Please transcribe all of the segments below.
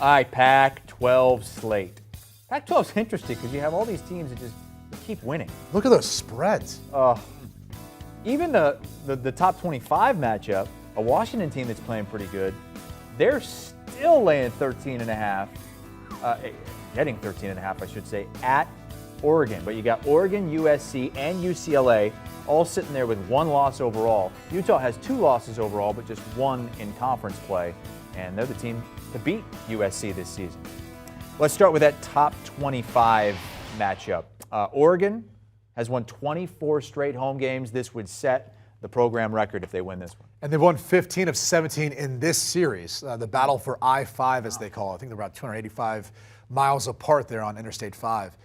All right, Pac-12 slate. Pac-12 is interesting because you have all these teams that just keep winning. Look at those spreads. Even the top 25 matchup, a Washington team that's playing pretty good, they're still laying 13.5, getting 13.5, I should say, at Oregon. But you got Oregon, USC, and UCLA all sitting there with one loss overall. Utah has 2 losses overall, but just 1 in conference play, and they're the team to beat USC this season. Let's start with that top 25 matchup. Oregon has won 24 straight home games. This would set the program record if they win this one. And they've won 15 of 17 in this series, the battle for I-5, as they call it. I think they're about 285 miles apart there on Interstate 5.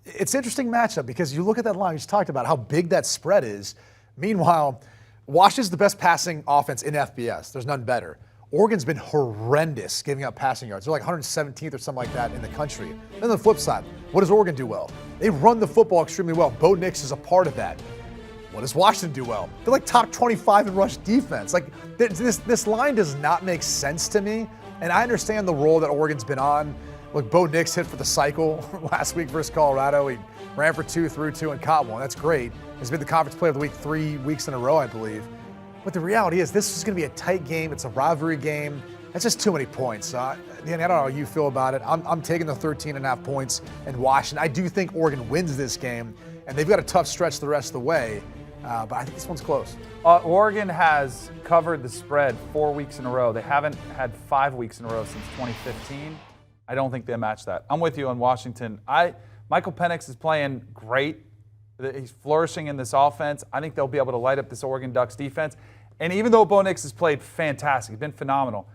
It's an interesting matchup because you look at that line, you just talked about how big that spread is. Meanwhile, Washington's the best passing offense in FBS. There's none better. Oregon's been horrendous giving up passing yards. They're like 117th or something like that in the country. Then on the flip side, what does Oregon do well? They run the football extremely well. Bo Nix is a part of that. What does Washington do well? They're like top 25 in rush defense. Like this line does not make sense to me. And I understand the role that Oregon's been on. Look, Bo Nix hit for the cycle last week versus Colorado. He ran for 2, threw 2, and caught 1. That's great. He's been the conference player of the week 3 weeks in a row, I believe. But the reality is this is going to be a tight game. It's a rivalry game. That's just too many points. Danny, I don't know how you feel about it. I'm taking the 13.5 points in Washington. I do think Oregon wins this game, and they've got a tough stretch the rest of the way. But I think this one's close. Oregon has covered the spread 4 weeks in a row. They haven't had 5 weeks in a row since 2015. I don't think they match that. I'm with you on Washington. Michael Penix is playing great. He's flourishing in this offense. I think they'll be able to light up this Oregon Ducks defense. And even though Bo Nix has played fantastic, he's been phenomenal,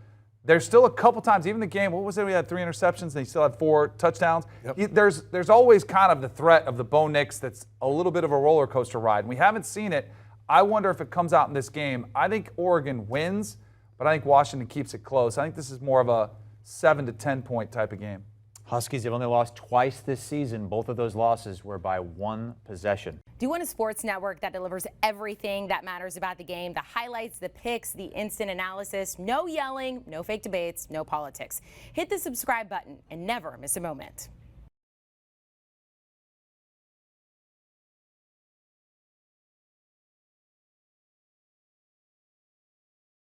there's still a couple times, even the game, what was it? We had 3 interceptions and he still had 4 touchdowns. Yep. There's always kind of the threat of the Bo Nix that's a little bit of a roller coaster ride. And we haven't seen it. I wonder if it comes out in this game. I think Oregon wins, but I think Washington keeps it close. I think this is more of a 7 to 10 point type of game. Huskies have only lost twice this season. Both of those losses were by 1 possession. Do you want a sports network that delivers everything that matters about the game? The highlights, the picks, the instant analysis, no yelling, no fake debates, no politics. Hit the subscribe button and never miss a moment.